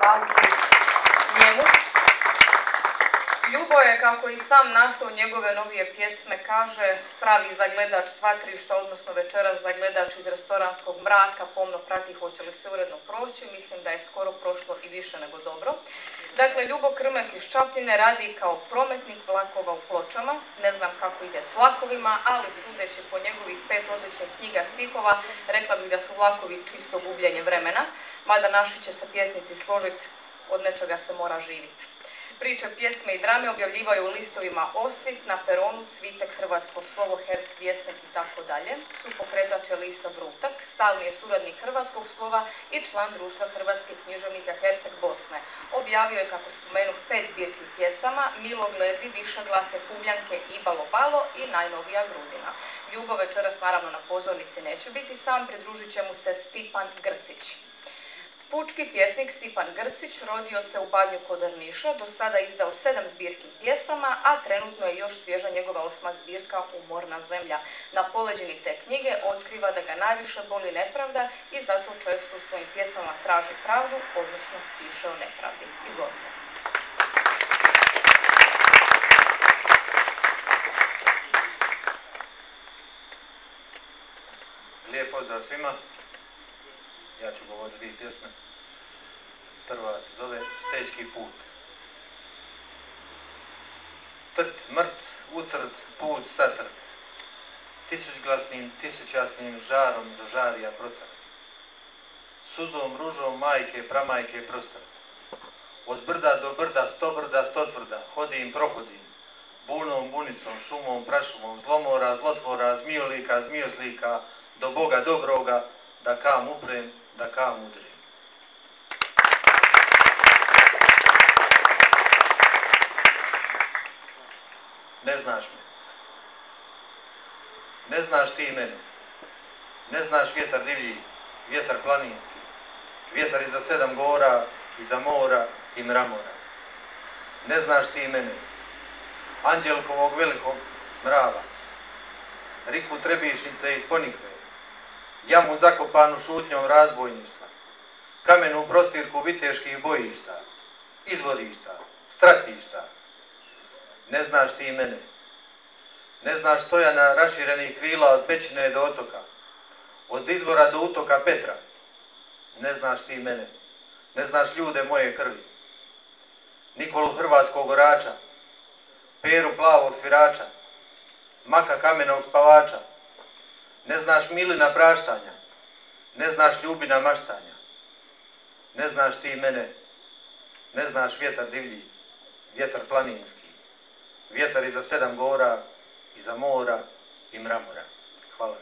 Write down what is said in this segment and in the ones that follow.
zahvaliti njemu. Ljubo je, kako i sam naslov njegove novije pjesme kaže, pravi zagledač svatrišta, odnosno večeras zagledač iz restoranskog mraka, pomno prati hoće li se uredno proći, mislim da je skoro prošlo i više nego dobro. Dakle, Ljubo Krmek iz Čapljine radi kao prometnik vlakova u Pločama, ne znam kako ide s vlakovima, ali sudeći po njegovih 5 odličnih knjiga stihova, rekla bih da su vlakovi čisto gubljenje vremena, mada naši će se pjesnici složiti, od nečega se mora živjeti. Priče, pjesme i drame objavljivaju u listovima Osvit, Na peronu, Cvitek, Hrvatsko slovo, Herc, Vjesnik i tako dalje. Su pokretač je lista Brutak, stalni je suradnik Hrvatskog slova i član društva hrvatskih književnika Herceg Bosne. Objavio je, kako spomenu, 5 zbirki pjesama, Milo gledi, Višeglase, Kubljanke, Ibalo balo i najnovija Grudina. Ljubo večeras naravno na pozornici neće biti sam, pridružit će mu se Stipan Grcić. Pučki pjesnik Stipan Grcić rodio se u Badnju kod Drniša, do sada izdao 7 zbirki pjesama, a trenutno je još svježa njegova 8. zbirka Umorna zemlja. Na poleđini te knjige otkriva da ga najviše boli nepravda i zato često u svojim pjesmama traži pravdu, odnosno piše o nepravdi. Izvolite. Lijep pozdrav svima. Ja ću govoriti 2 pjesme. Prva se zove Stečki put. Trt, mrt, utrt, put, satrt. Tisućglasnim, tisućasnim žarom do žarija protrt. Suzom, ružom, majke, pramajke prostrt. Od brda do brda, 100 brda, 100 tvrda. Hodim, prohodim. Bunom, bunicom, šumom, prašumom, zlomora, zlotvora, zmijolika, zmijoslika, do Boga dobroga, da kam uprem, da kam udrem. Ne znaš me. Ne znaš ti mene. Ne znaš vjetar divlji, vjetar planinski. Vjetar iza 7 gora, iza mora i mramora. Ne znaš ti mene. Anđelkovog velikog mrava. Riku Trebišnice iz Ponikve. Jamu zakopanu šutnjom razbojništva, kamenu prostirku viteških bojišta, izvorišta, stratišta. Ne znaš ti mene. Ne znaš stojana raširenih krila od Pećine do otoka, od izvora do utoka Petra. Ne znaš ti mene. Ne znaš ljude moje krvi. Nikolu hrvatskog orača, Peru plavog svirača, Maka kamenog spavača. Ne znaš milina praštanja, ne znaš ljubina maštanja. Ne znaš ti mene, ne znaš vjetar divlji, vjetar planinski. Vjetar iza 7 gora, iza mora i mramora. Hvala vam.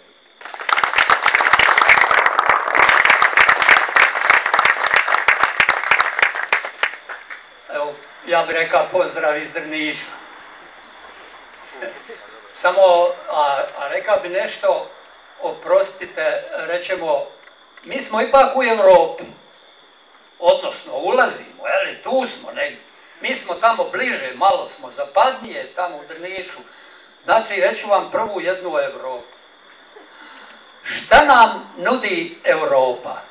Evo, ja bih rekao pozdrav iz Drniša. Samo, a rekao bi nešto, oprostite, rećemo, mi smo ipak u Europi, odnosno ulazimo, tu smo negdje. Mi smo tamo bliže, malo smo zapadnije, tamo u Drnišu. Znači, reću vam prvu jednu Europu. Šta nam nudi Europa?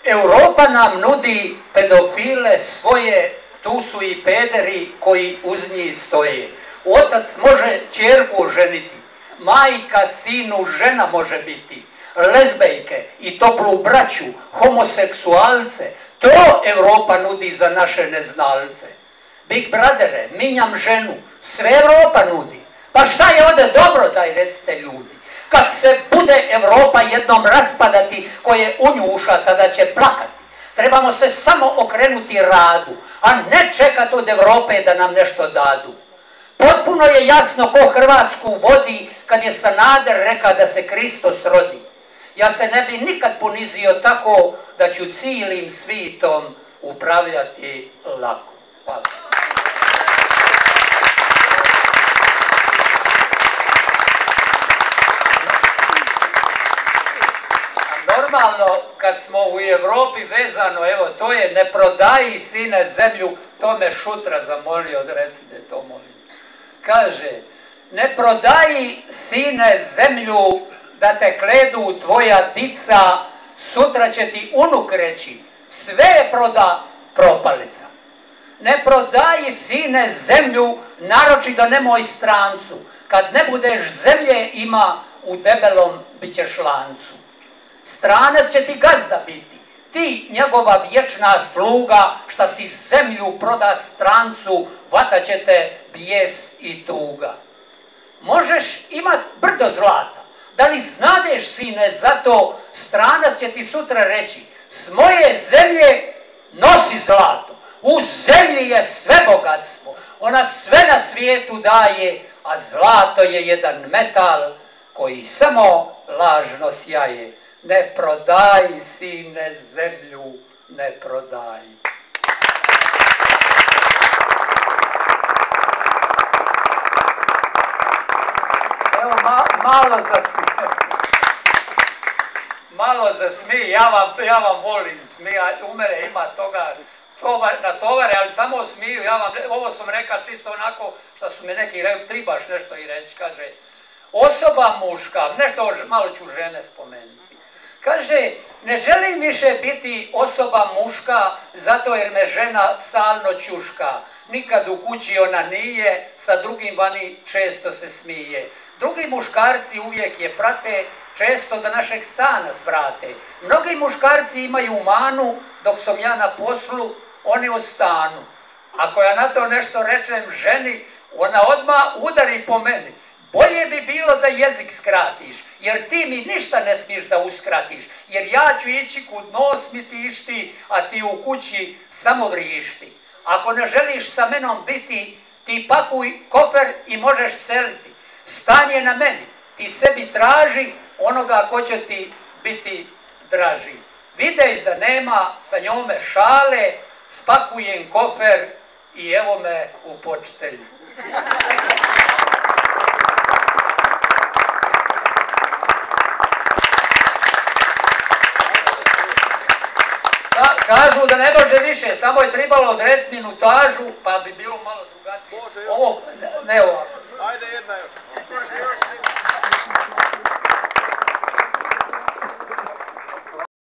Europa nam nudi pedofile svoje, tu su i pederi koji uz njih stoje. Otac može ćerku oženiti, majka sinu žena može biti, lezbejke i toplu braću, homoseksualce, to Europa nudi za naše neznalce. Big bradere, minjam ženu, sve Europa nudi. Pa šta je ovdje dobro, daj recite ljudi. Kad se bude Europa jednom raspadati, ko je u nju ušla, tada će plakati. Trebamo se samo okrenuti radu, a ne čekati od Europe da nam nešto dadu. Potpuno je jasno ko Hrvatsku vodi kad je Sanader rekao da se Kristos rodi. Ja se ne bi nikad ponizio tako da ću cijelim svitom upravljati lako. Hvala. Normalno, kad smo u Europi vezano, evo, to je ne prodaji sine zemlju, to me Šutra zamolio, recite to molim. Kaže, ne prodaji sine zemlju da te kledu tvoja dica, sutra će ti unuk reći, sve je proda propalica. Ne prodaji, sine, zemlju, naročito nemoj strancu. Kad ne budeš zemlje ima, u debelom bit ćeš lancu. Stranac će ti gazda biti, ti njegova vječna sluga, šta si zemlju proda strancu, vatat će te bijes i tuga. Možeš imat brdo zlata, da li znadeš, sine, zato stranac će ti sutra reći, s moje zemlje nosi zlato, u zemlji je sve bogatstvo, ona sve na svijetu daje, a zlato je jedan metal koji samo lažno sjaje. Ne prodaj, sine, zemlju, ne prodaj. Evo, malo zasmije, ja vam volim smija, u mene ima toga, na tovare, ali samo smiju, ovo sam rekao čisto onako, što su mi neki tribaš nešto i reći, kaže, osoba muška, nešto malo ću žene spomenuti. Kaže, ne želim više biti osoba muška, zato jer me žena stalno ćuška. Nikad u kući ona nije, sa drugim vani često se smije. Drugi muškarci uvijek je prate, često do našeg stana svrate. Mnogi muškarci imaju manu, dok sam ja na poslu, oni u stanu. Ako ja na to nešto rečem ženi, ona odmah udari po meni. Bolje bi bilo da jezik skratiš, jer ti mi ništa ne smiješ da uskratiš, jer ja ću ići kud nos mi tišti, a ti u kući samo vrišti. Ako ne želiš sa menom biti, ti pakuj kofer i možeš seliti. Stan je na meni, ti sebi traži onoga ko će ti biti draži. Videš da nema sa njome šale, spakujem kofer i evo me u počitelju. Kažu da ne može više, samo je trebalo odrediti minutažu, pa bi bilo malo drugačije. Može još. Ovo, ne ovako. Ajde jedna još.